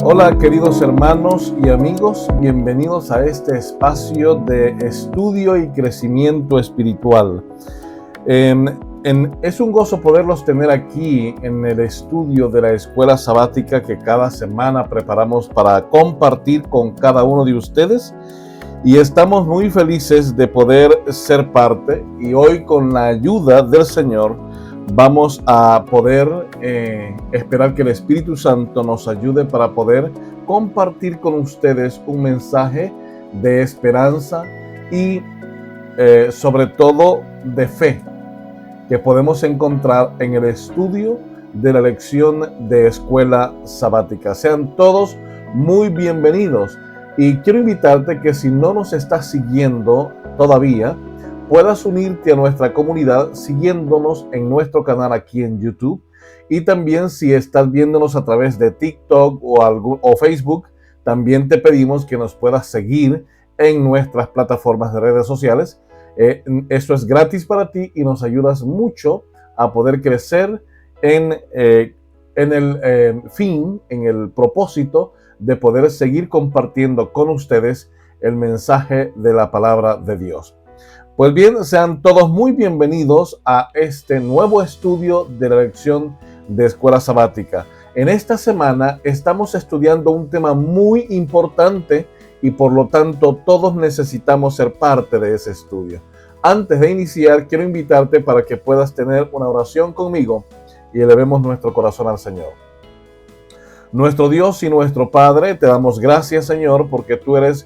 Hola queridos hermanos y amigos, bienvenidos a este espacio de estudio y crecimiento espiritual. Es un gozo poderlos tener aquí en el estudio de la escuela sabática que cada semana preparamos para compartir con cada uno de ustedes, y estamos muy felices de poder ser parte, y hoy con la ayuda del Señor vamos a poder esperar que el Espíritu Santo nos ayude para poder compartir con ustedes un mensaje de esperanza y sobre todo de fe que podemos encontrar en el estudio de la lección de escuela sabática. Sean todos muy bienvenidos, y quiero invitarte que si no nos estás siguiendo todavía, puedas unirte a nuestra comunidad siguiéndonos en nuestro canal aquí en YouTube, y también si estás viéndonos a través de TikTok o Facebook, también te pedimos que nos puedas seguir en nuestras plataformas de redes sociales. Esto es gratis para ti y nos ayudas mucho a poder crecer en el propósito de poder seguir compartiendo con ustedes el mensaje de la palabra de Dios. Pues bien, sean todos muy bienvenidos a este nuevo estudio de la lección de escuela sabática. En esta semana estamos estudiando un tema muy importante y por lo tanto todos necesitamos ser parte de ese estudio. Antes de iniciar, quiero invitarte para que puedas tener una oración conmigo y elevemos nuestro corazón al Señor. Nuestro Dios y nuestro Padre, te damos gracias, Señor, porque tú eres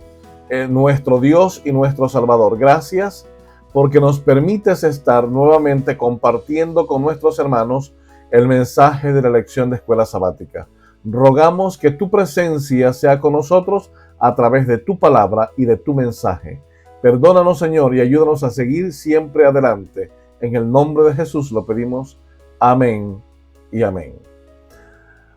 nuestro Dios y nuestro Salvador. Gracias porque nos permites estar nuevamente compartiendo con nuestros hermanos el mensaje de la lección de escuela sabática. Rogamos que tu presencia sea con nosotros a través de tu palabra y de tu mensaje. Perdónanos, Señor, y ayúdanos a seguir siempre adelante. En el nombre de Jesús lo pedimos. Amén y amén.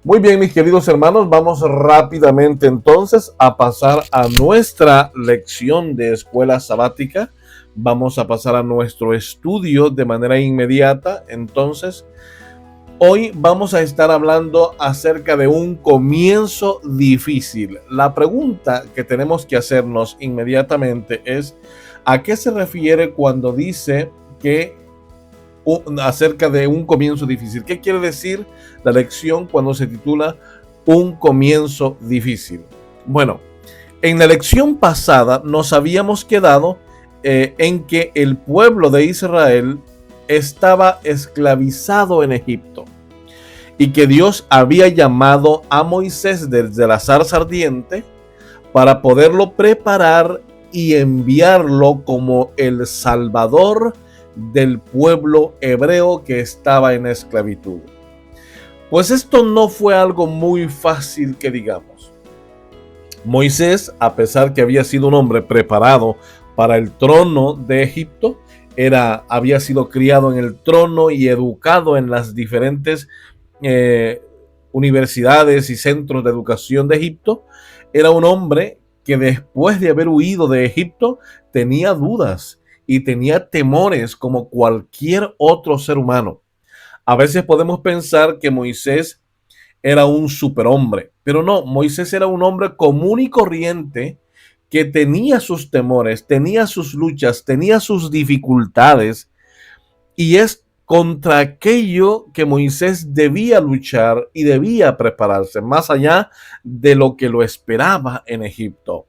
Muy bien, mis queridos hermanos, vamos rápidamente entonces a pasar a nuestra lección de escuela sabática. Vamos a pasar a nuestro estudio de manera inmediata. Entonces, hoy vamos a estar hablando acerca de un comienzo difícil. La pregunta que tenemos que hacernos inmediatamente es: ¿a qué se refiere cuando dice que acerca de un comienzo difícil? ¿Qué quiere decir la lección cuando se titula un comienzo difícil? Bueno, en la lección pasada nos habíamos quedado en que el pueblo de Israel estaba esclavizado en Egipto y que Dios había llamado a Moisés desde la zarza ardiente para poderlo preparar y enviarlo como el Salvador del pueblo hebreo que estaba en esclavitud. Pues esto no fue algo muy fácil que digamos. Moisés, a pesar que había sido un hombre preparado para el trono de Egipto, había sido criado en el trono y educado en las diferentes universidades y centros de educación de Egipto, era un hombre que después de haber huido de Egipto tenía dudas y tenía temores como cualquier otro ser humano. A veces podemos pensar que Moisés era un superhombre, pero no, Moisés era un hombre común y corriente que tenía sus temores, tenía sus luchas, tenía sus dificultades, y es contra aquello que Moisés debía luchar y debía prepararse, más allá de lo que lo esperaba en Egipto.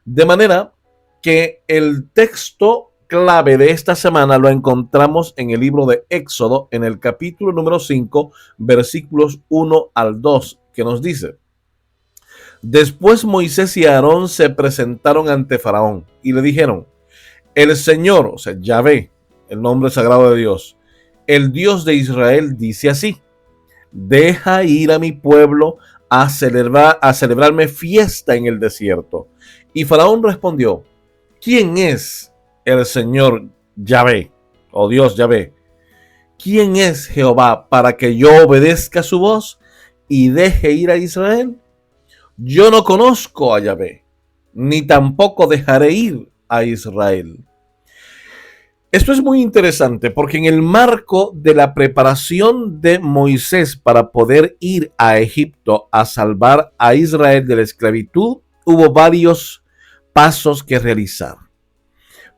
De manera que el texto clave de esta semana lo encontramos en el libro de Éxodo, en el capítulo número 5, versículos 1 al 2, que nos dice: Después Moisés y Aarón se presentaron ante Faraón y le dijeron: El Señor, o sea, Yahvé, el nombre sagrado de Dios, el Dios de Israel, dice así: deja ir a mi pueblo a celebrarme fiesta en el desierto. Y Faraón respondió: ¿quién es el Señor Yahvé, o Dios Yahvé? ¿Quién es Jehová para que yo obedezca su voz y deje ir a Israel? Yo no conozco a Yahvé, ni tampoco dejaré ir a Israel. Esto es muy interesante porque en el marco de la preparación de Moisés para poder ir a Egipto a salvar a Israel de la esclavitud, hubo varios pasos que realizar.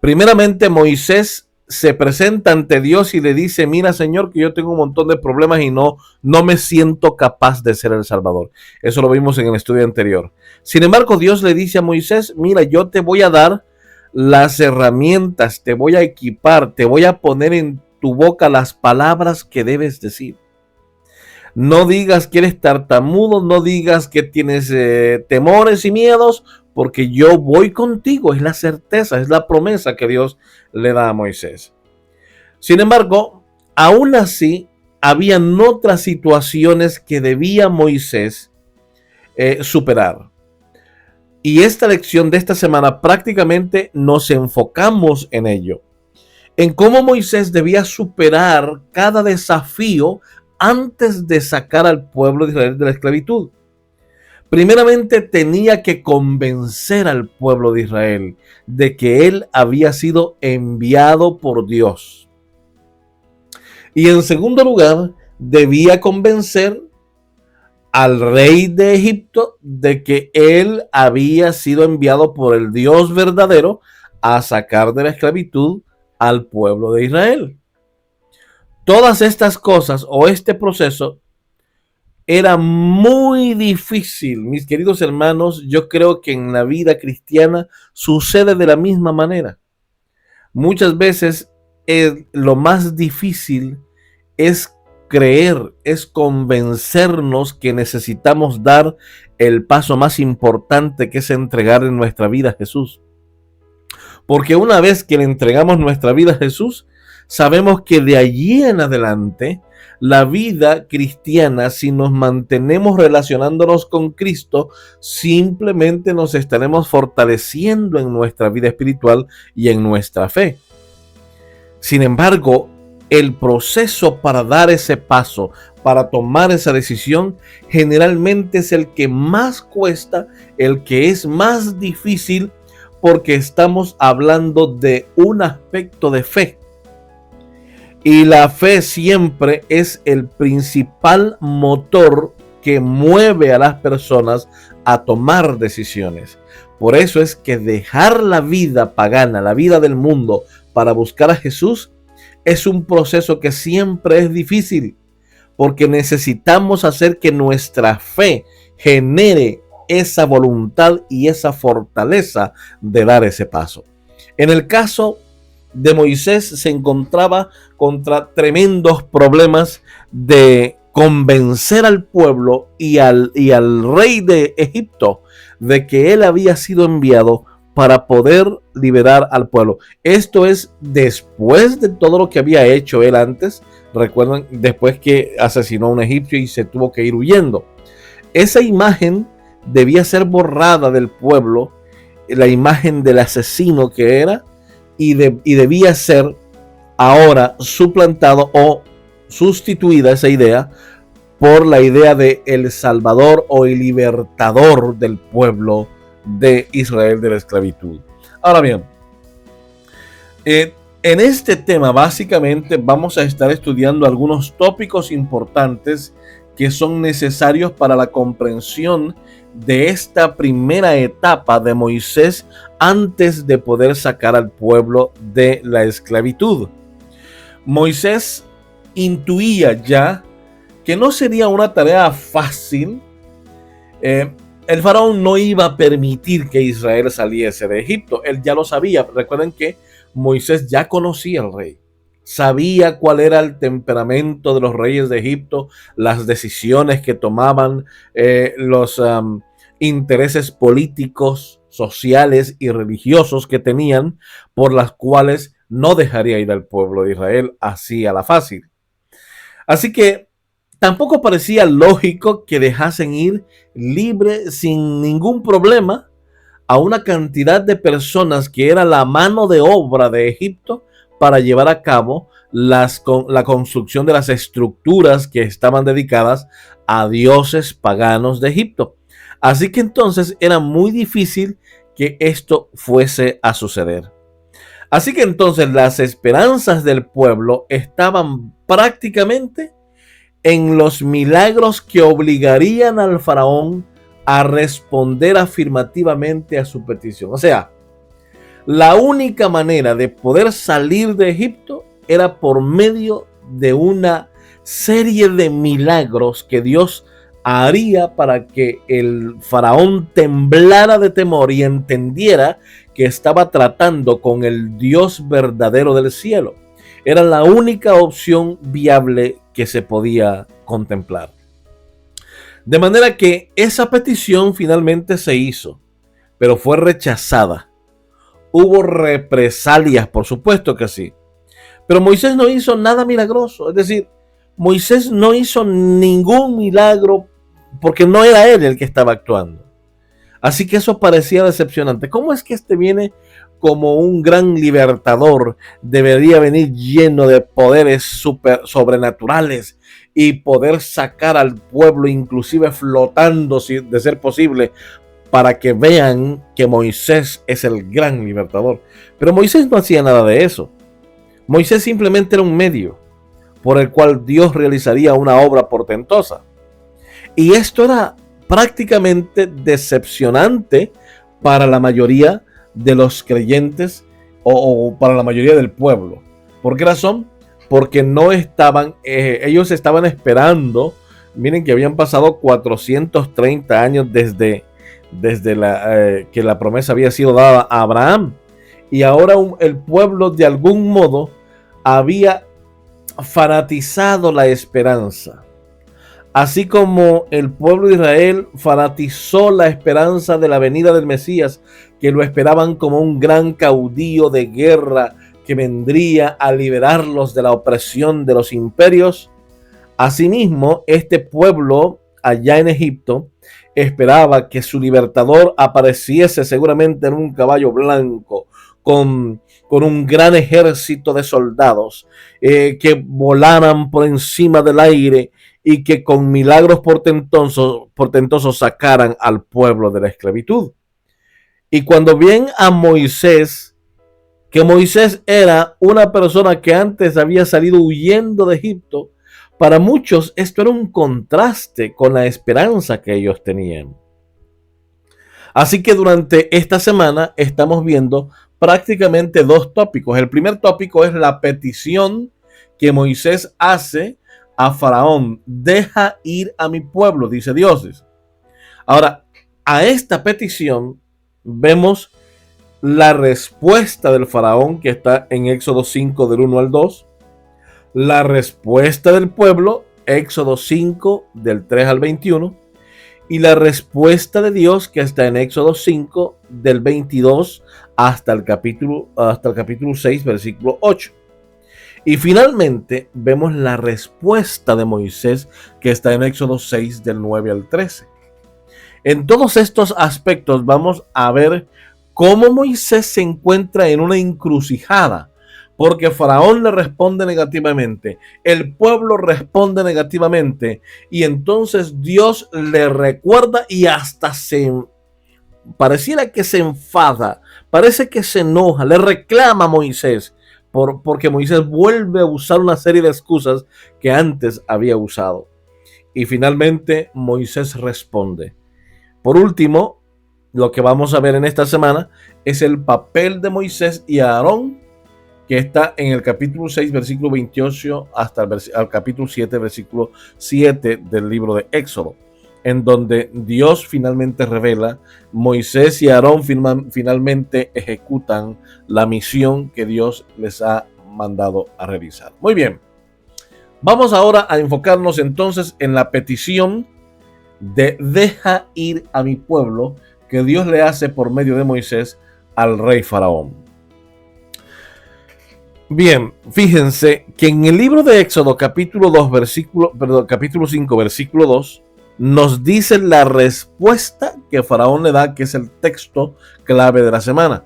Primeramente, Moisés se presenta ante Dios y le dice: mira, Señor, que yo tengo un montón de problemas y no me siento capaz de ser el Salvador. Eso lo vimos en el estudio anterior. Sin embargo, Dios le dice a Moisés: mira, yo te voy a dar las herramientas, te voy a equipar, te voy a poner en tu boca las palabras que debes decir. No digas que eres tartamudo, no digas que tienes temores y miedos, porque yo voy contigo. Es la certeza, es la promesa que Dios le da a Moisés. Sin embargo, aún así, habían otras situaciones que debía Moisés superar. Y esta lección de esta semana prácticamente nos enfocamos en ello, en cómo Moisés debía superar cada desafío antes de sacar al pueblo de Israel de la esclavitud. Primeramente tenía que convencer al pueblo de Israel de que él había sido enviado por Dios. Y en segundo lugar, debía convencer al rey de Egipto de que él había sido enviado por el Dios verdadero a sacar de la esclavitud al pueblo de Israel. Todas estas cosas o este proceso era muy difícil, mis queridos hermanos. Yo creo que en la vida cristiana sucede de la misma manera. Muchas veces lo más difícil es creer, es convencernos que necesitamos dar el paso más importante, que es entregar en nuestra vida a Jesús. Porque una vez que le entregamos nuestra vida a Jesús, sabemos que de allí en adelante, la vida cristiana, si nos mantenemos relacionándonos con Cristo, simplemente nos estaremos fortaleciendo en nuestra vida espiritual y en nuestra fe. Sin embargo, el proceso para dar ese paso, para tomar esa decisión, generalmente es el que más cuesta, el que es más difícil, porque estamos hablando de un aspecto de fe. Y la fe siempre es el principal motor que mueve a las personas a tomar decisiones. Por eso es que dejar la vida pagana, la vida del mundo, para buscar a Jesús, es un proceso que siempre es difícil, porque necesitamos hacer que nuestra fe genere esa voluntad y esa fortaleza de dar ese paso. En el caso de Moisés, se encontraba contra tremendos problemas de convencer al pueblo y al rey de Egipto de que él había sido enviado para poder liberar al pueblo. Esto es después de todo lo que había hecho él antes. Recuerdan, después que asesinó a un egipcio y se tuvo que ir huyendo. Esa imagen debía ser borrada del pueblo, la imagen del asesino que era, y debía ser ahora suplantado o sustituida esa idea por la idea de el Salvador o el libertador del pueblo de Israel de la esclavitud. Ahora bien, en este tema básicamente vamos a estar estudiando algunos tópicos importantes que son necesarios para la comprensión de esta primera etapa de Moisés antes de poder sacar al pueblo de la esclavitud. Moisés intuía ya que no sería una tarea fácil. El faraón no iba a permitir que Israel saliese de Egipto. Él ya lo sabía. Recuerden que Moisés ya conocía al rey. Sabía cuál era el temperamento de los reyes de Egipto, las decisiones que tomaban, los intereses políticos, sociales y religiosos que tenían, por las cuales no dejaría ir al pueblo de Israel así a la fácil. Así que tampoco parecía lógico que dejasen ir libre sin ningún problema a una cantidad de personas que era la mano de obra de Egipto para llevar a cabo la construcción de las estructuras que estaban dedicadas a dioses paganos de Egipto. Así que entonces era muy difícil que esto fuese a suceder. Así que entonces las esperanzas del pueblo estaban prácticamente en los milagros que obligarían al faraón a responder afirmativamente a su petición. O sea, la única manera de poder salir de Egipto era por medio de una serie de milagros que Dios haría para que el faraón temblara de temor y entendiera que estaba tratando con el Dios verdadero del cielo. Era la única opción viable que se podía contemplar. De manera que esa petición finalmente se hizo, pero fue rechazada. Hubo represalias, por supuesto que sí. Pero Moisés no hizo nada milagroso. Es decir, Moisés no hizo ningún milagro porque no era él el que estaba actuando. Así que eso parecía decepcionante. ¿Cómo es que este viene como un gran libertador? Debería venir lleno de poderes sobrenaturales y poder sacar al pueblo inclusive flotando, de ser posible, para que vean que Moisés es el gran libertador. Pero Moisés no hacía nada de eso. Moisés simplemente era un medio por el cual Dios realizaría una obra portentosa. Y esto era prácticamente decepcionante para la mayoría de los creyentes o para la mayoría del pueblo. ¿Por qué razón? Porque no estaban, ellos estaban esperando. Miren que habían pasado 430 años desde que la promesa había sido dada a Abraham. Y ahora el pueblo de algún modo había fanatizado la esperanza. Así como el pueblo de Israel fanatizó la esperanza de la venida del Mesías, que lo esperaban como un gran caudillo de guerra que vendría a liberarlos de la opresión de los imperios. Asimismo, este pueblo allá en Egipto esperaba que su libertador apareciese seguramente en un caballo blanco, con un gran ejército de soldados que volaran por encima del aire y que con milagros portentosos sacaran al pueblo de la esclavitud. Y cuando ven a Moisés, que Moisés era una persona que antes había salido huyendo de Egipto, para muchos esto era un contraste con la esperanza que ellos tenían. Así que durante esta semana estamos viendo prácticamente dos tópicos. El primer tópico es la petición que Moisés hace a Faraón. Deja ir a mi pueblo, dice Dios. Ahora, a esta petición vemos la respuesta del Faraón, que está en Éxodo 5 del 1 al 2. La respuesta del pueblo, Éxodo 5 del 3 al 21. Y la respuesta de Dios, que está en Éxodo 5 del 22 hasta el capítulo 6, versículo 8. Y finalmente vemos la respuesta de Moisés, que está en Éxodo 6 del 9 al 13. En todos estos aspectos vamos a ver cómo Moisés se encuentra en una encrucijada, porque Faraón le responde negativamente, el pueblo responde negativamente, y entonces Dios le recuerda y hasta pareciera que se enfada, parece que se enoja, le reclama a Moisés, porque Moisés vuelve a usar una serie de excusas que antes había usado. Y finalmente Moisés responde. Por último, lo que vamos a ver en esta semana es el papel de Moisés y Aarón, que está en el capítulo 6, versículo 28 hasta el capítulo 7, versículo 7 del libro de Éxodo, en donde Dios finalmente revela, Moisés y Aarón finalmente ejecutan la misión que Dios les ha mandado a realizar. Muy bien, vamos ahora a enfocarnos entonces en la petición de deja ir a mi pueblo que Dios le hace por medio de Moisés al rey Faraón. Bien, fíjense que en el libro de Éxodo capítulo 5, versículo 2, nos dice la respuesta que Faraón le da, que es el texto clave de la semana.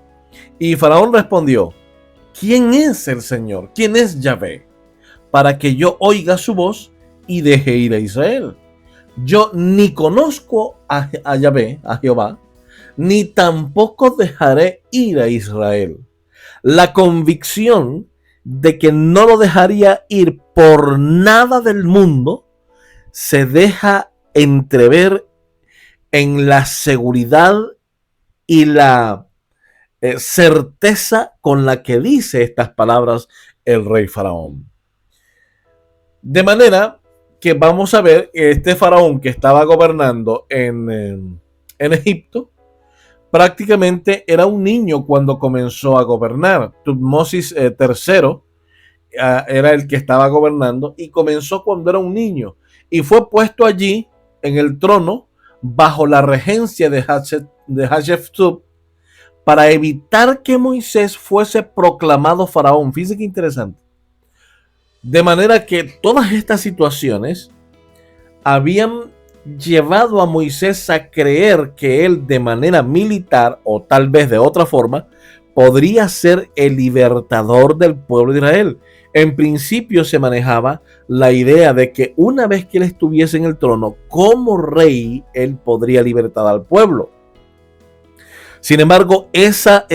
Y Faraón respondió, ¿quién es el Señor? ¿Quién es Yahvé? Para que yo oiga su voz y deje ir a Israel. Yo ni conozco a Yahvé, a Jehová, ni tampoco dejaré ir a Israel. la convicción de que no lo dejaría ir por nada del mundo se deja entrever en la seguridad y la certeza con la que dice estas palabras el rey Faraón. De manera que vamos a ver este faraón que estaba gobernando en Egipto, prácticamente era un niño cuando comenzó a gobernar. Tutmosis III era el que estaba gobernando y comenzó cuando era un niño y fue puesto allí en el trono bajo la regencia de Hatshepsut para evitar que Moisés fuese proclamado faraón. Fíjense qué interesante. De manera que todas estas situaciones habían llevado a Moisés a creer que él de manera militar o tal vez de otra forma podría ser el libertador del pueblo de Israel. En principio se manejaba la idea de que una vez que él estuviese en el trono como rey, él podría libertar al pueblo. Sin embargo, esa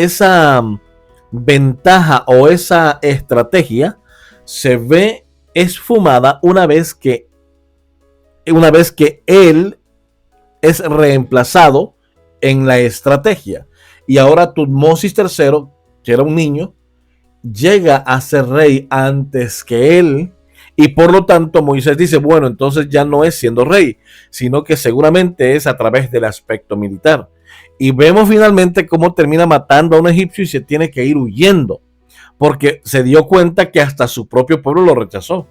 ventaja o esa estrategia se ve esfumada una vez que él es reemplazado en la estrategia. Y ahora Tutmosis III, que era un niño, llega a ser rey antes que él. Y por lo tanto Moisés dice, bueno, entonces ya no es siendo rey, sino que seguramente es a través del aspecto militar. Y vemos finalmente cómo termina matando a un egipcio y se tiene que ir huyendo, porque se dio cuenta que hasta su propio pueblo lo rechazó.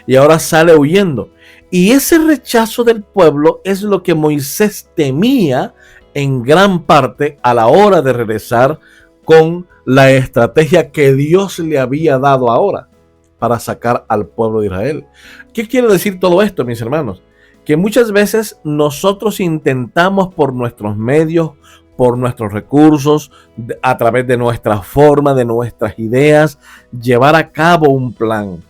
Y ahora sale huyendo. Y ese rechazo del pueblo es lo que Moisés temía en gran parte a la hora de regresar con la estrategia que Dios le había dado ahora para sacar al pueblo de Israel. ¿Qué quiere decir todo esto, mis hermanos? Que muchas veces nosotros intentamos por nuestros medios, por nuestros recursos, a través de nuestra forma, de nuestras ideas, llevar a cabo un plan.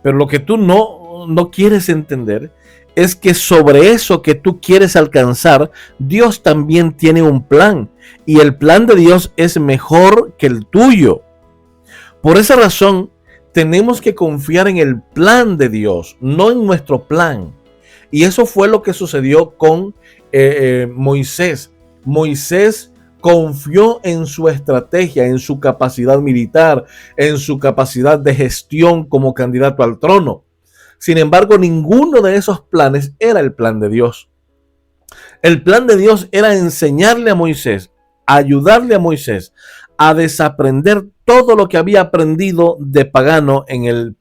Pero lo que tú no quieres entender es que sobre eso que tú quieres alcanzar, Dios también tiene un plan. Y el plan de Dios es mejor que el tuyo. Por esa razón, tenemos que confiar en el plan de Dios, no en nuestro plan. Y eso fue lo que sucedió con Moisés. Moisés confió en su estrategia, en su capacidad militar, en su capacidad de gestión como candidato al trono. Sin embargo, ninguno de esos planes era el plan de Dios. El plan de Dios era enseñarle a Moisés, ayudarle a Moisés a desaprender todo lo que había aprendido de pagano en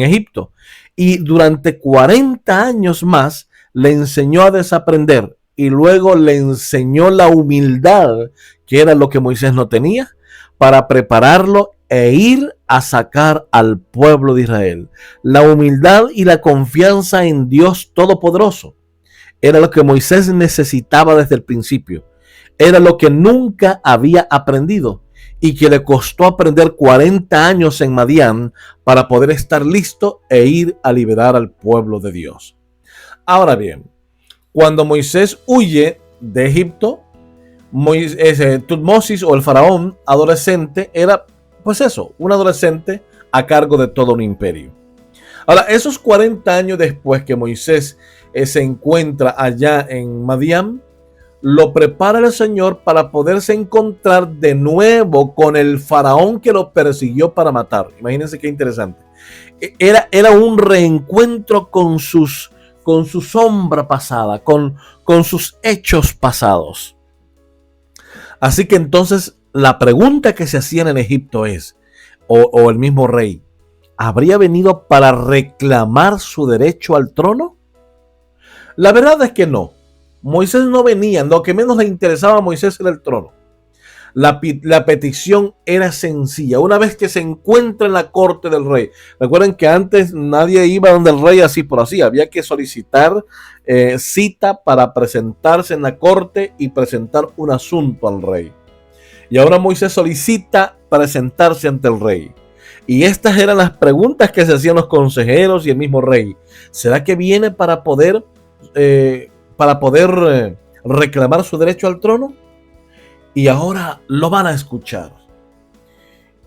Egipto. Y durante 40 años más le enseñó a desaprender y luego le enseñó la humildad, que era lo que Moisés no tenía, para prepararlo e ir a sacar al pueblo de Israel. La humildad y la confianza en Dios Todopoderoso era lo que Moisés necesitaba desde el principio. Era lo que nunca había aprendido y que le costó aprender 40 años en Madián para poder estar listo e ir a liberar al pueblo de Dios. Ahora bien, cuando Moisés huye de Egipto, Tutmosis o el faraón adolescente era, pues eso, un adolescente a cargo de todo un imperio. Ahora, esos 40 años después que Moisés se encuentra allá en Madián, lo prepara el Señor para poderse encontrar de nuevo con el faraón que lo persiguió para matar. Imagínense qué interesante. Era un reencuentro con su sombra pasada, con sus hechos pasados. Así que entonces la pregunta que se hacían en Egipto es, o el mismo rey, ¿habría venido para reclamar su derecho al trono? La verdad es que no. Moisés no venía, lo que menos le interesaba a Moisés era el trono. La petición era sencilla. Una vez que se encuentra en la corte del rey, recuerden que antes nadie iba donde el rey así por así, había que solicitar cita para presentarse en la corte y presentar un asunto al rey. Y ahora Moisés solicita presentarse ante el rey. Y estas eran las preguntas que se hacían los consejeros y el mismo rey. ¿Será que viene para poder reclamar su derecho al trono? Y ahora lo van a escuchar.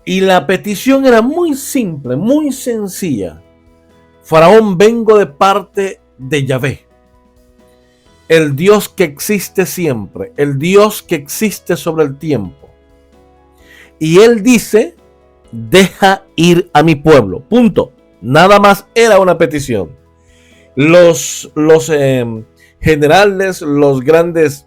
Y la petición era muy simple, muy sencilla. Faraón, vengo de parte de Yahvé, el Dios que existe siempre, el Dios que existe sobre el tiempo. Y él dice, deja ir a mi pueblo. Punto. Nada más era una petición. Los generales, los grandes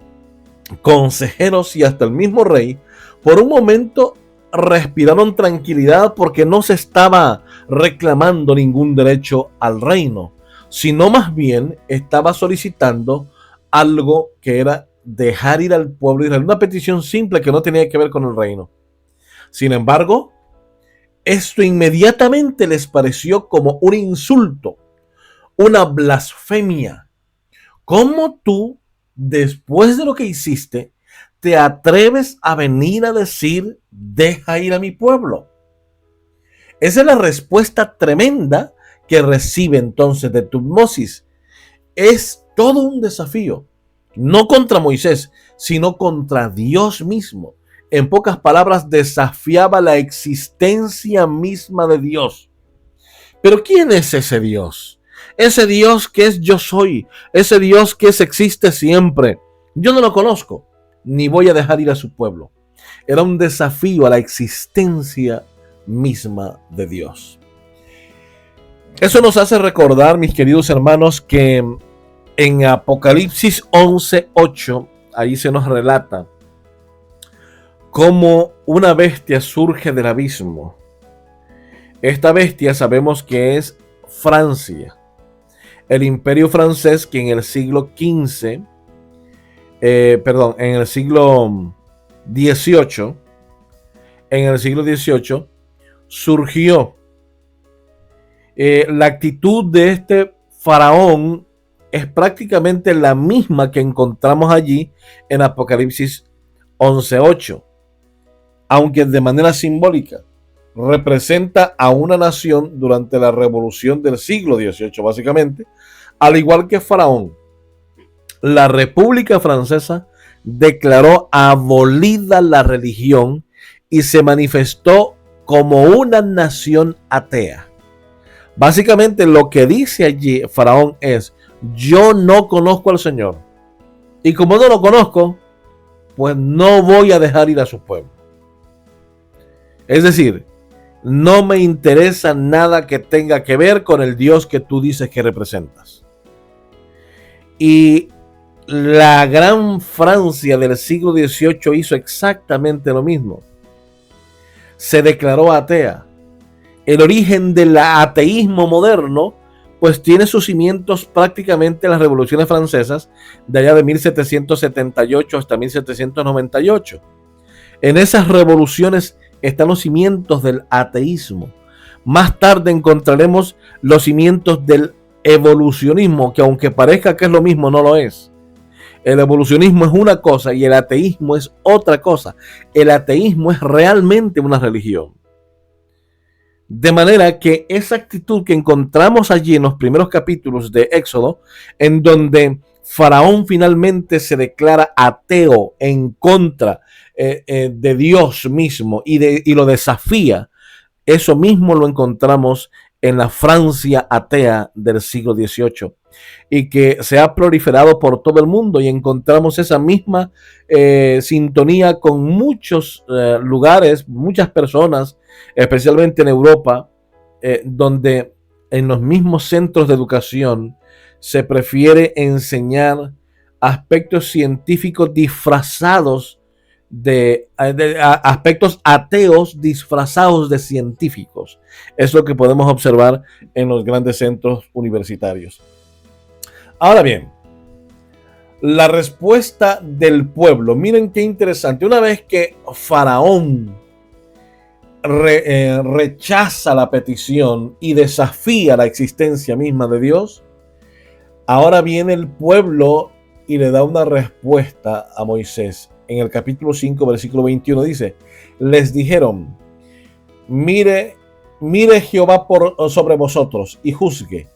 consejeros y hasta el mismo rey, por un momento respiraron tranquilidad porque no se estaba reclamando ningún derecho al reino, sino más bien estaba solicitando algo que era dejar ir al pueblo de Israel, una petición simple que no tenía que ver con el reino. Sin embargo, esto inmediatamente les pareció como un insulto, una blasfemia. ¿Cómo tú, después de lo que hiciste, te atreves a venir a decir, deja ir a mi pueblo? Esa es la respuesta tremenda que recibe entonces de Tutmosis. Es todo un desafío, no contra Moisés, sino contra Dios mismo. En pocas palabras, desafiaba la existencia misma de Dios. Pero ¿quién es ese Dios? Ese Dios que es yo soy, ese Dios que existe siempre. Yo no lo conozco, ni voy a dejar ir a su pueblo. Era un desafío a la existencia misma de Dios. Eso nos hace recordar, mis queridos hermanos, que en Apocalipsis 11:8, ahí se nos relata cómo una bestia surge del abismo. Esta bestia sabemos que es Francia, el imperio francés que en el siglo XV, en el siglo XVIII surgió. La actitud de este faraón es prácticamente la misma que encontramos allí en Apocalipsis 11:8, aunque de manera simbólica. Representa a una nación durante la revolución del siglo XVIII, básicamente, al igual que Faraón. La República Francesa declaró abolida la religión y se manifestó como una nación atea. Básicamente lo que dice allí Faraón es, yo no conozco al Señor, y como no lo conozco, pues no voy a dejar ir a su pueblo. Es decir, no me interesa nada que tenga que ver con el Dios que tú dices que representas. Y la gran Francia del siglo XVIII hizo exactamente lo mismo. Se declaró atea. El origen del ateísmo moderno pues tiene sus cimientos prácticamente en las revoluciones francesas de allá de 1778 hasta 1798. En esas revoluciones están los cimientos del ateísmo. Más tarde encontraremos los cimientos del evolucionismo, que aunque parezca que es lo mismo, no lo es. El evolucionismo es una cosa y el ateísmo es otra cosa. El ateísmo es realmente una religión. De manera que esa actitud que encontramos allí en los primeros capítulos de Éxodo, en donde Faraón finalmente se declara ateo en contra de Dios mismo y lo desafía, eso mismo lo encontramos en la Francia atea del siglo XVIII y que se ha proliferado por todo el mundo, y encontramos esa misma sintonía con muchos lugares, muchas personas, especialmente en Europa, donde en los mismos centros de educación se prefiere enseñar aspectos científicos disfrazados de aspectos ateos disfrazados de científicos. Es lo que podemos observar en los grandes centros universitarios. Ahora bien, la respuesta del pueblo, miren qué interesante. Una vez que Faraón rechaza la petición y desafía la existencia misma de Dios, ahora viene el pueblo y le da una respuesta a Moisés. En el capítulo 5, versículo 21 dice, les dijeron, mire Jehová sobre vosotros y juzgue,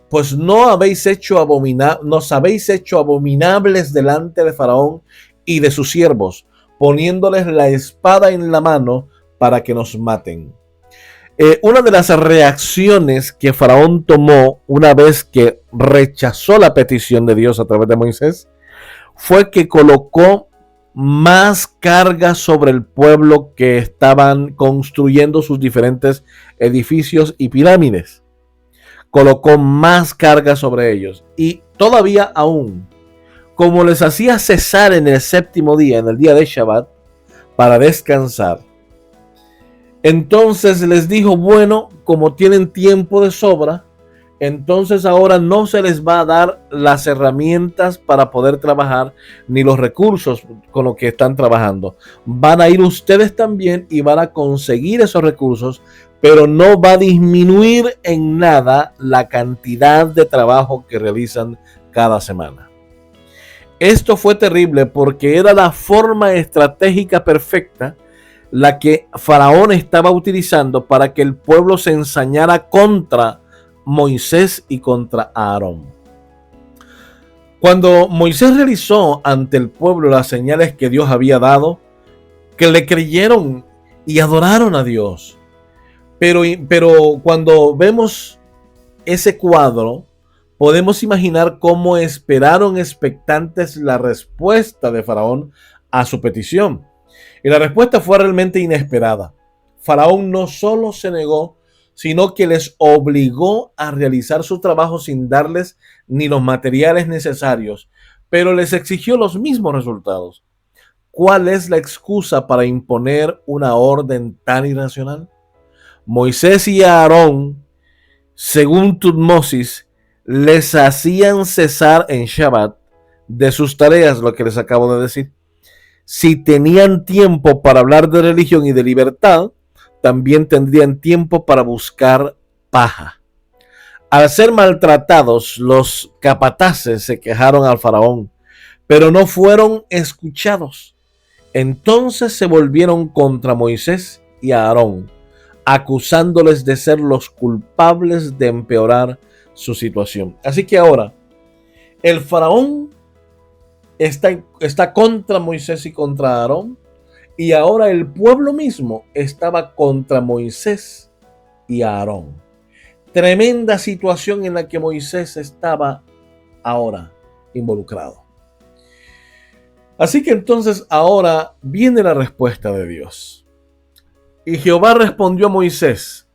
pues nos habéis hecho abominables delante de Faraón y de sus siervos, poniéndoles la espada en la mano para que nos maten. Una de las reacciones que Faraón tomó una vez que rechazó la petición de Dios a través de Moisés fue que colocó más carga sobre el pueblo que estaban construyendo sus diferentes edificios y pirámides. Colocó más carga sobre ellos. Y todavía aún, como les hacía cesar en el séptimo día, en el día de Shabbat, para descansar, entonces les dijo, bueno, como tienen tiempo de sobra, entonces ahora no se les va a dar las herramientas para poder trabajar ni los recursos con los que están trabajando. Van a ir ustedes también y van a conseguir esos recursos, pero no va a disminuir en nada la cantidad de trabajo que realizan cada semana. Esto fue terrible porque era la forma estratégica perfecta la que Faraón estaba utilizando para que el pueblo se ensañara contra Moisés y contra Aarón. Cuando Moisés realizó ante el pueblo las señales que Dios había dado, que le creyeron y adoraron a Dios. Pero cuando vemos ese cuadro, podemos imaginar cómo esperaron expectantes la respuesta de Faraón a su petición. Y la respuesta fue realmente inesperada. Faraón no solo se negó, sino que les obligó a realizar su trabajo sin darles ni los materiales necesarios, pero les exigió los mismos resultados. ¿Cuál es la excusa para imponer una orden tan irracional? Moisés y Aarón, según Tutmosis, les hacían cesar en Shabbat de sus tareas, lo que les acabo de decir. Si tenían tiempo para hablar de religión y de libertad, también tendrían tiempo para buscar paja. Al ser maltratados, los capataces se quejaron al faraón, pero no fueron escuchados. Entonces se volvieron contra Moisés y Aarón, acusándoles de ser los culpables de empeorar su situación. Así que ahora, el faraón está contra Moisés y contra Aarón, y ahora el pueblo mismo estaba contra Moisés y Aarón. Tremenda situación en la que Moisés estaba ahora involucrado. Así que entonces ahora viene la respuesta de Dios. Y Jehová respondió a Moisés: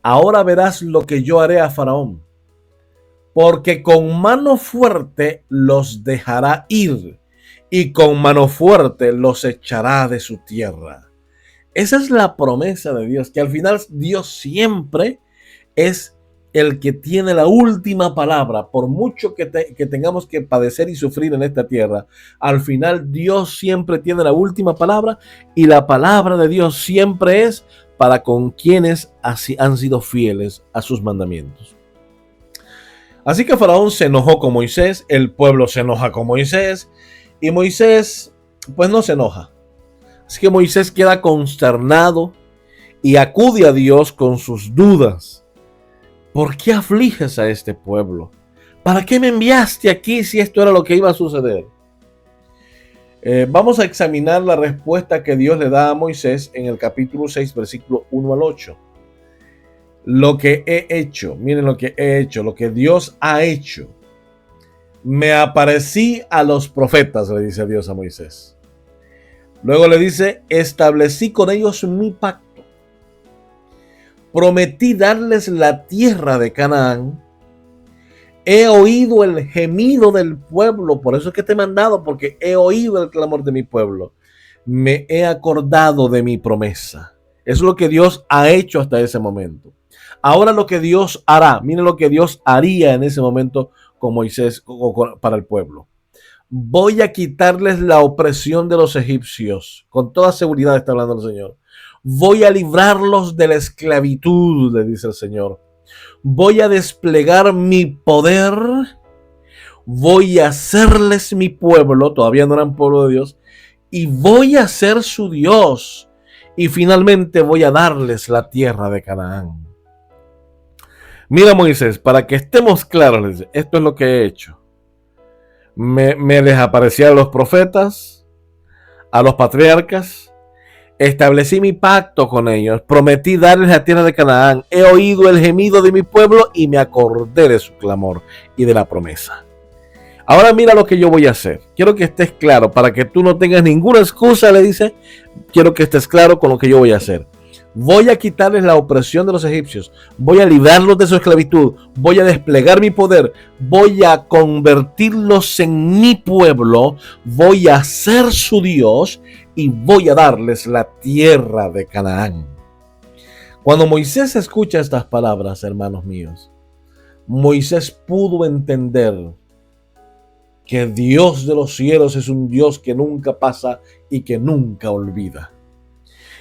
ahora verás lo que yo haré a Faraón, porque con mano fuerte los dejará ir y con mano fuerte los echará de su tierra. Esa es la promesa de Dios, que al final Dios siempre es el que tiene la última palabra. Por mucho que tengamos que padecer y sufrir en esta tierra, al final Dios siempre tiene la última palabra, y la palabra de Dios siempre es para con quienes así han sido fieles a sus mandamientos. Así que Faraón se enojó con Moisés, el pueblo se enoja con Moisés, y Moisés pues no se enoja. Así que Moisés queda consternado y acude a Dios con sus dudas. ¿Por qué afliges a este pueblo? ¿Para qué me enviaste aquí si esto era lo que iba a suceder? Vamos a examinar la respuesta que Dios le da a Moisés en el capítulo 6, versículo 1 al 8. Lo que he hecho, miren lo que he hecho, lo que Dios ha hecho. Me aparecí a los profetas, le dice Dios a Moisés. Luego le dice, establecí con ellos mi pacto. Prometí darles la tierra de Canaán. He oído el gemido del pueblo, por eso es que te he mandado, porque he oído el clamor de mi pueblo. Me he acordado de mi promesa. Eso es lo que Dios ha hecho hasta ese momento. Ahora lo que Dios hará, miren lo que Dios haría en ese momento con Moisés para el pueblo. Voy a quitarles la opresión de los egipcios. Con toda seguridad está hablando el Señor. Voy a librarlos de la esclavitud, le dice el Señor. Voy a desplegar mi poder. Voy a hacerles mi pueblo. Todavía no eran pueblo de Dios. Y voy a ser su Dios. Y finalmente voy a darles la tierra de Canaán. Mira, Moisés, para que estemos claros, esto es lo que he hecho. Me les aparecí a los profetas, a los patriarcas, Establecí mi pacto con ellos, prometí darles la tierra de Canaán, he oído el gemido de mi pueblo y me acordé de su clamor y de la promesa. Ahora mira lo que yo voy a hacer. Quiero que estés claro, para que tú no tengas ninguna excusa, le dice, quiero que estés claro con lo que yo voy a hacer. Voy a quitarles la opresión de los egipcios, voy a librarlos de su esclavitud, voy a desplegar mi poder, voy a convertirlos en mi pueblo, voy a ser su Dios y voy a darles la tierra de Canaán. Cuando Moisés escucha estas palabras, hermanos míos, Moisés pudo entender que Dios de los cielos es un Dios que nunca pasa y que nunca olvida.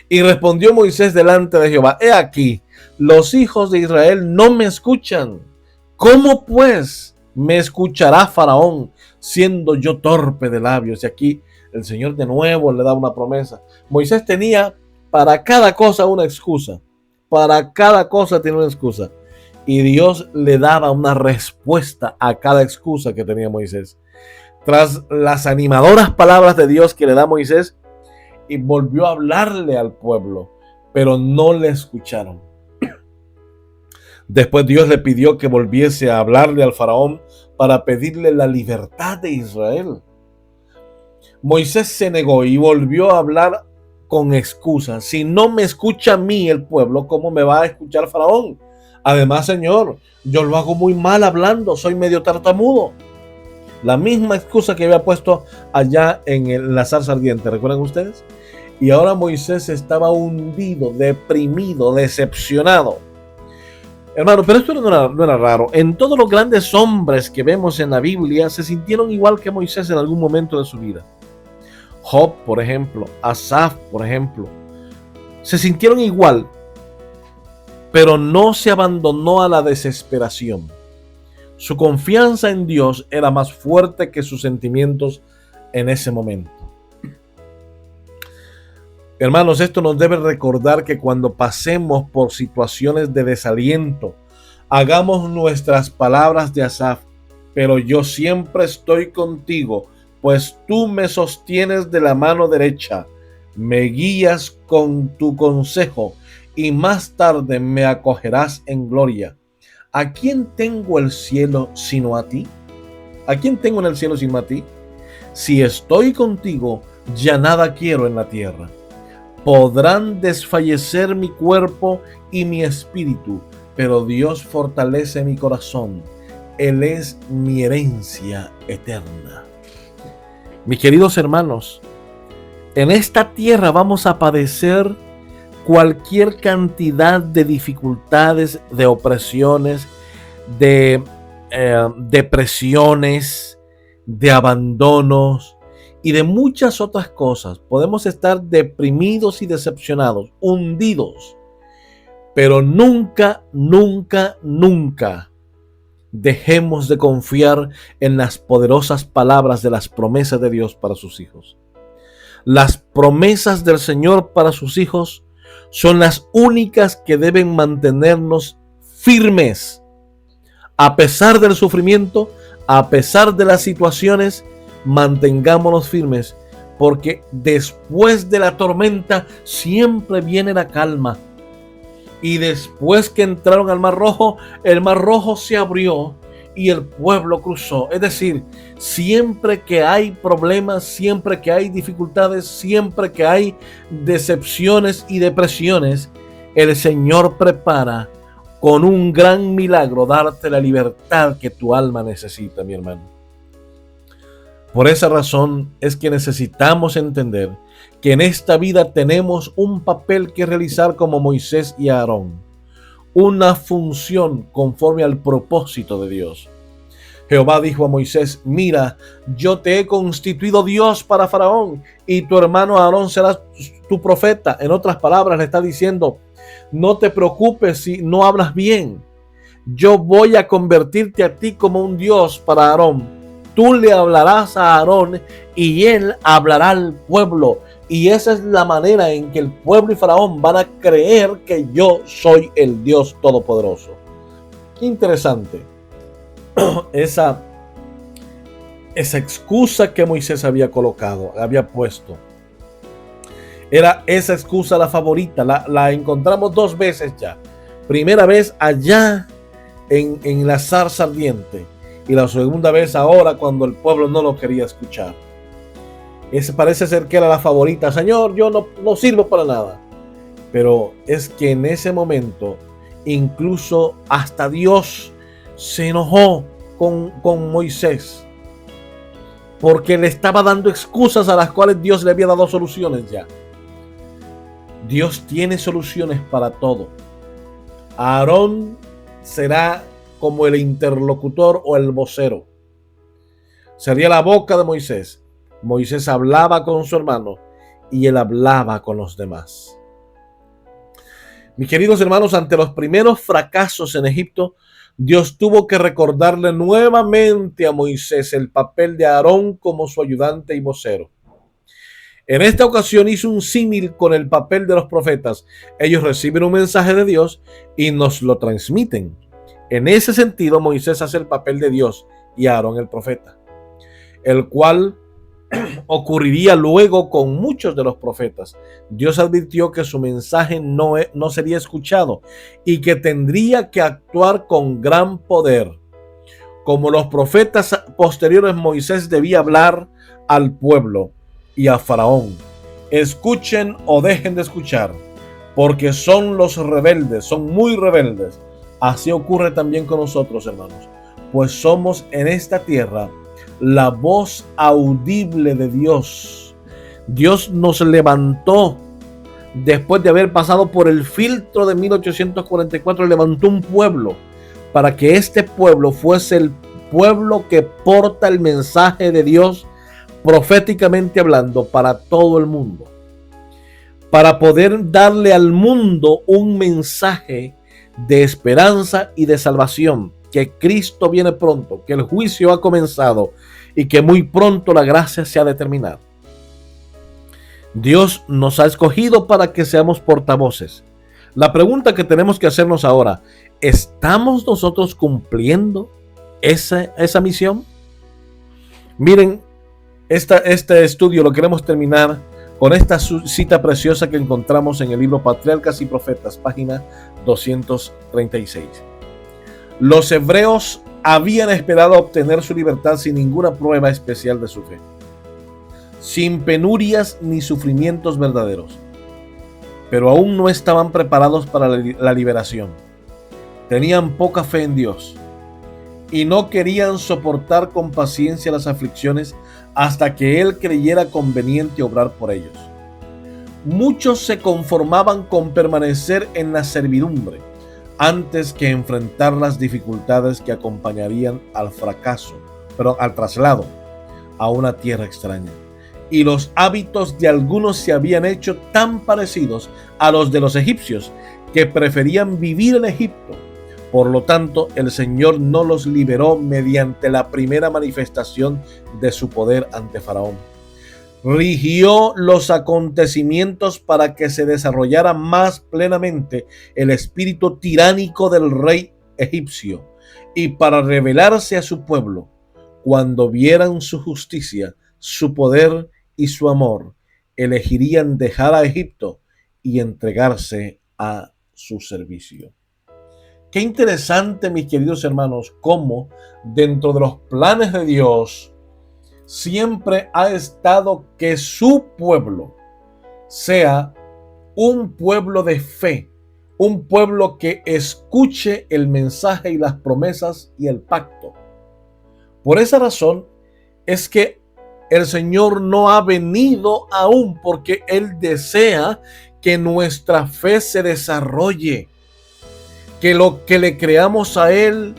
Y respondió Moisés delante de Jehová: he aquí, los hijos de Israel no me escuchan. ¿Cómo pues me escuchará Faraón, siendo yo torpe de labios? Y aquí el Señor de nuevo le da una promesa. Moisés tenía para cada cosa una excusa. Para cada cosa tiene una excusa. Y Dios le daba una respuesta a cada excusa que tenía Moisés. Tras las animadoras palabras de Dios que le da Moisés, y volvió a hablarle al pueblo, pero no le escucharon. Después Dios le pidió que volviese a hablarle al faraón para pedirle la libertad de Israel. Moisés se negó y volvió a hablar con excusas. Si no me escucha a mí el pueblo, ¿cómo me va a escuchar faraón? Además, Señor, yo lo hago muy mal hablando, soy medio tartamudo. La misma excusa que había puesto allá en la zarza ardiente, ¿recuerdan ustedes? Y ahora Moisés estaba hundido, deprimido, decepcionado. Hermano, pero esto no era raro. En todos los grandes hombres que vemos en la Biblia se sintieron igual que Moisés en algún momento de su vida. Job, por ejemplo, Asaf, por ejemplo, se sintieron igual, pero no se abandonó a la desesperación. Su confianza en Dios era más fuerte que sus sentimientos en ese momento. Hermanos, esto nos debe recordar que cuando pasemos por situaciones de desaliento, hagamos nuestras palabras de Asaf: pero yo siempre estoy contigo, pues tú me sostienes de la mano derecha, me guías con tu consejo y más tarde me acogerás en gloria. ¿A quién tengo el cielo sino a ti? ¿A quién tengo en el cielo sino a ti? Si estoy contigo, ya nada quiero en la tierra. Podrán desfallecer mi cuerpo y mi espíritu, pero Dios fortalece mi corazón. Él es mi herencia eterna. Mis queridos hermanos, en esta tierra vamos a padecer cualquier cantidad de dificultades, de opresiones, de depresiones, de abandonos y de muchas otras cosas. Podemos estar deprimidos y decepcionados, hundidos, pero nunca, nunca, nunca dejemos de confiar en las poderosas palabras de las promesas de Dios para sus hijos. Las promesas del Señor para sus hijos son las únicas que deben mantenernos firmes. A pesar del sufrimiento, a pesar de las situaciones, mantengámonos firmes, porque después de la tormenta siempre viene la calma. Y después que entraron al Mar Rojo, el Mar Rojo se abrió y el pueblo cruzó. Es decir, siempre que hay problemas, siempre que hay dificultades, siempre que hay decepciones y depresiones, el Señor prepara con un gran milagro darte la libertad que tu alma necesita, mi hermano. Por esa razón es que necesitamos entender que en esta vida tenemos un papel que realizar como Moisés y Aarón, una función conforme al propósito de Dios. Jehová dijo a Moisés: mira, yo te he constituido Dios para Faraón y tu hermano Aarón será tu profeta. En otras palabras, le está diciendo: no te preocupes si no hablas bien. Yo voy a convertirte a ti como un Dios para Aarón. Tú le hablarás a Aarón y él hablará al pueblo. Y esa es la manera en que el pueblo y Faraón van a creer que yo soy el Dios Todopoderoso. Qué interesante. Esa excusa que Moisés había colocado, había puesto. Era esa excusa la favorita, la encontramos dos veces ya. Primera vez allá en la zarza ardiente y la segunda vez ahora cuando el pueblo no lo quería escuchar. Ese parece ser que era la favorita. Señor, yo no sirvo para nada. Pero es que en ese momento incluso hasta Dios se enojó con Moisés, porque le estaba dando excusas a las cuales Dios le había dado soluciones ya. Dios tiene soluciones para todo. Aarón será como el interlocutor o el vocero. Sería la boca de Moisés. Moisés hablaba con su hermano y él hablaba con los demás. Mis queridos hermanos, ante los primeros fracasos en Egipto, Dios tuvo que recordarle nuevamente a Moisés el papel de Aarón como su ayudante y vocero. En esta ocasión hizo un símil con el papel de los profetas. Ellos reciben un mensaje de Dios y nos lo transmiten. En ese sentido, Moisés hace el papel de Dios y Aarón el profeta, el cual ocurriría luego con muchos de los profetas. Dios advirtió que su mensaje no sería escuchado y que tendría que actuar con gran poder. Como los profetas posteriores, Moisés debía hablar al pueblo y a Faraón. Escuchen o dejen de escuchar, porque son los rebeldes, son muy rebeldes. Así ocurre también con nosotros, hermanos, pues somos en esta tierra la voz audible de Dios. Dios nos levantó después de haber pasado por el filtro de 1844, levantó un pueblo para que este pueblo fuese el pueblo que porta el mensaje de Dios proféticamente hablando para todo el mundo, para poder darle al mundo un mensaje de esperanza y de salvación, que Cristo viene pronto, que el juicio ha comenzado y que muy pronto la gracia se ha de terminar. Dios nos ha escogido para que seamos portavoces. La pregunta que tenemos que hacernos ahora: ¿estamos nosotros cumpliendo esa misión? Miren, este estudio lo queremos terminar con esta cita preciosa que encontramos en el libro Patriarcas y Profetas, página 236. Los hebreos habían esperado obtener su libertad sin ninguna prueba especial de su fe, sin penurias ni sufrimientos verdaderos, pero aún no estaban preparados para la liberación. Tenían poca fe en Dios y no querían soportar con paciencia las aflicciones hasta que Él creyera conveniente obrar por ellos. Muchos se conformaban con permanecer en la servidumbre antes que enfrentar las dificultades que acompañarían al traslado a una tierra extraña. Y los hábitos de algunos se habían hecho tan parecidos a los de los egipcios que preferían vivir en Egipto. Por lo tanto, el Señor no los liberó mediante la primera manifestación de su poder ante Faraón. Rigió los acontecimientos para que se desarrollara más plenamente el espíritu tiránico del rey egipcio y para revelarse a su pueblo. Cuando vieran su justicia, su poder y su amor, elegirían dejar a Egipto y entregarse a su servicio. Qué interesante, mis queridos hermanos, cómo dentro de los planes de Dios siempre ha estado que su pueblo sea un pueblo de fe, un pueblo que escuche el mensaje y las promesas y el pacto. Por esa razón es que el Señor no ha venido aún, porque Él desea que nuestra fe se desarrolle, que le creamos a Él,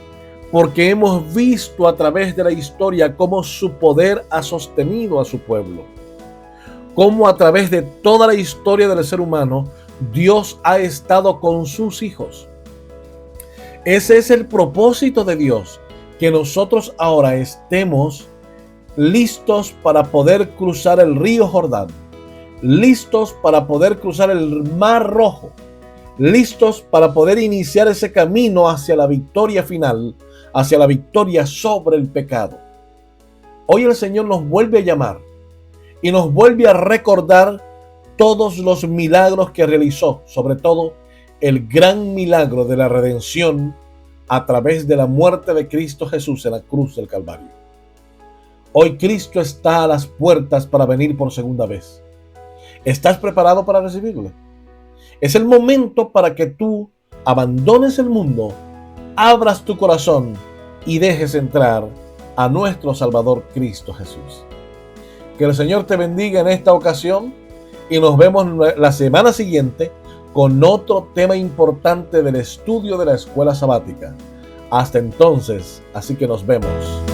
porque hemos visto a través de la historia cómo su poder ha sostenido a su pueblo, cómo a través de toda la historia del ser humano Dios ha estado con sus hijos. Ese es el propósito de Dios, que nosotros ahora estemos listos para poder cruzar el río Jordán, listos para poder cruzar el Mar Rojo, listos para poder iniciar ese camino hacia la victoria final, hacia la victoria sobre el pecado. Hoy el Señor nos vuelve a llamar y nos vuelve a recordar todos los milagros que realizó, sobre todo el gran milagro de la redención a través de la muerte de Cristo Jesús en la cruz del Calvario. Hoy Cristo está a las puertas para venir por segunda vez. ¿Estás preparado para recibirle? Es el momento para que tú abandones el mundo, abras tu corazón y dejes entrar a nuestro Salvador Cristo Jesús. Que el Señor te bendiga en esta ocasión y nos vemos la semana siguiente con otro tema importante del estudio de la escuela sabática. Hasta entonces, así que nos vemos.